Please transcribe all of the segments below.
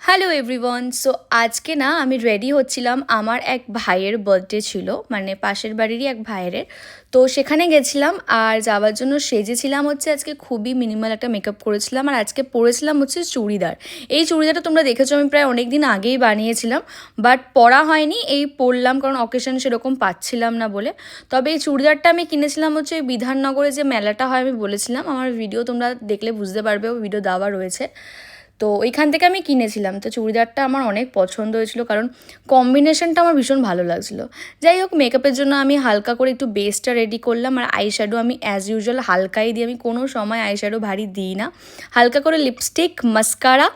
Hello everyone. So আজকে না আমি রেডি হচ্ছিলাম, আমার এক ভাইয়ের বার্থডে ছিল, মানে পাশের বাড়িরই এক ভাইয়ের। তো সেখানে গেছিলাম আর যাওয়ার জন্য সেজেছিলাম হচ্ছে আজকে খুবই মিনিমাল একটা মেকআপ করেছিলাম আর আজকে পরেছিলাম হচ্ছে চুড়িদার। এই চুড়িদারটা তোমরা দেখেছো আমি প্রায় অনেক দিন আগেই বানিয়েছিলাম, বাট পরা হয়নি, এই পরলাম কারণ অকেশন সেরকম পাচ্ছিলাম না বলে। তবে এই চুড়িদারটা আমি কিনেছিলাম হচ্ছে ওই বিধাননগরে যে মেলাটা হয় আমি বলেছিলাম, আমার ভিডিও তোমরা দেখলে বুঝতে পারবে, ভিডিও দেওয়া রয়েছে। তো ওইখান থেকে আমি কিনেছিলাম। তো চুড়িদারটা আমার অনেক পছন্দ হয়েছিল কারণ কম্বিনেশনটা আমার ভীষণ ভালো লাগছিলো। যাই হোক, মেকআপের জন্য আমি হালকা করে একটু বেসটা রেডি করলাম আর আইশ্যাডো আমি অ্যাজ ইউজুয়াল হালকাই দিই, আমি কোনো সময় আইশ্যাডো ভারী দিই না। হালকা করে লিপস্টিক, মাস্কারা,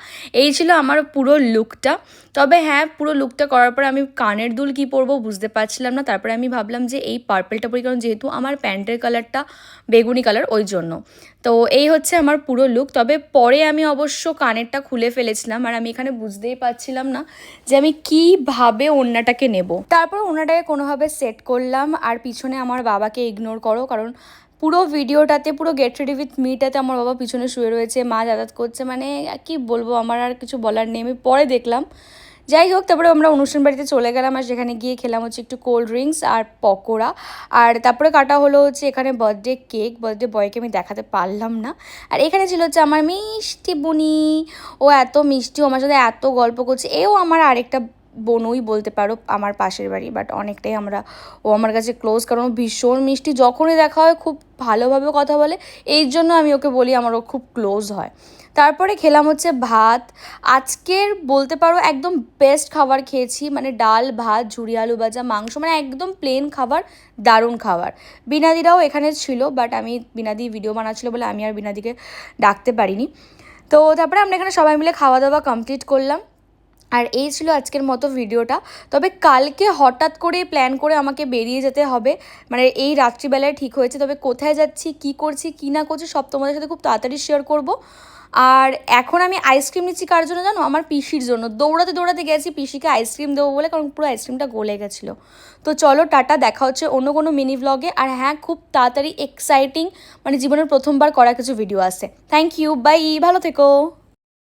এই ছিল আমার পুরো লুকটা। তবে হ্যাঁ, পুরো লুকটা করার পরে আমি কানের দুল কী পরবো বুঝতে পারছিলাম না। তারপরে আমি ভাবলাম যে এই পার্পেলটা পরি, কারণ যেহেতু আমার প্যান্টের কালারটা বেগুনি কালার, ওই জন্য। তো এই হচ্ছে আমার পুরো লুক। তবে পরে আমি অবশ্য কানেরটা খুলে ফেলেছিলাম আর আমি এখানে বুঝতেই পারছিলাম না যে আমি কীভাবে ওড়নাটাকে নেব। তারপর ওড়নাটাকে কোনোভাবে সেট করলাম আর পিছনে আমার বাবাকে ইগনোর করো, কারণ পুরো ভিডিওটাতে, পুরো গেট রেডি উইথ মিটাতে আমার বাবা পিছনে শুয়ে রয়েছে, মা যাতায়াত করছে, মানে কি বলবো, আমার আর কিছু বলার নেই। আমি পরে দেখলাম। যাই হোক, তারপরে আমরা অনুষ্ঠান বাড়িতে চলে গেলাম আর সেখানে গিয়ে খেলাম হচ্ছে একটু কোল্ড ড্রিঙ্কস আর পকোড়া। আর তারপরে কাটা হলো হচ্ছে এখানে বার্থডে কেক। বার্থডে বয়কে আমি দেখাতে পারলাম না। আর এখানে ছিল হচ্ছে আমার মিষ্টি বুনি। ও এত মিষ্টি, ও আমার সাথে এত গল্প করছে। এও আমার আরেকটা বোনই বলতে পারো, আমার পাশের বাড়ি, বাট অনেকটাই ও আমার কাছে ক্লোজ, কারণ ও ভীষণ মিষ্টি। যখনই দেখা হয় খুব ভালোভাবে কথা বলে, এই জন্য আমি ওকে বলি আমার ও খুব ক্লোজ হয়। তারপরে খেলাম হচ্ছে ভাত। আজকের বলতে পারো একদম বেস্ট খাবার খেয়েছি, মানে ডাল ভাত, ঝুরি আলু ভাজা, মাংস, মানে একদম প্লেন খাবার, দারুণ খাবার। বিনাদিরাও এখানে ছিল, বাট আমি বিনাদি ভিডিও বানাচ্ছিল বলে আমি আর বিনাদিকে ডাকতে পারিনি। তো তারপরে আমরা এখানে সবাই মিলে খাওয়া দাওয়া কমপ্লিট করলাম। আর এই ছিল আজকের মতো ভিডিওটা। তবে কালকে হঠাৎ করেই প্ল্যান করে আমাকে বেরিয়ে যেতে হবে, মানে এই রাত্রিবেলায় ঠিক হয়েছে। তবে কোথায় যাচ্ছি, কি করছি, কি না করছি সব তোমাদের সাথে খুব তাড়াতাড়ি শেয়ার করব। আর এখন আমি আইসক্রিম নিচ্ছি কার জন্য জানো? আমার পিসির জন্য। দৌড়াতে দৌড়াতে গেছি পিসিকে আইসক্রিম দেবো বলে, কারণ পুরো আইসক্রিমটা গলে গেছিলো। তো চলো টাটা, দেখা হচ্ছে অন্য কোনো মিনি ভ্লগে। আর হ্যাঁ, খুব তাড়াতাড়ি এক্সাইটিং, মানে জীবনের প্রথমবার করা কিছু ভিডিও আসছে। থ্যাংক ইউ, বাই, ভালো থেকো।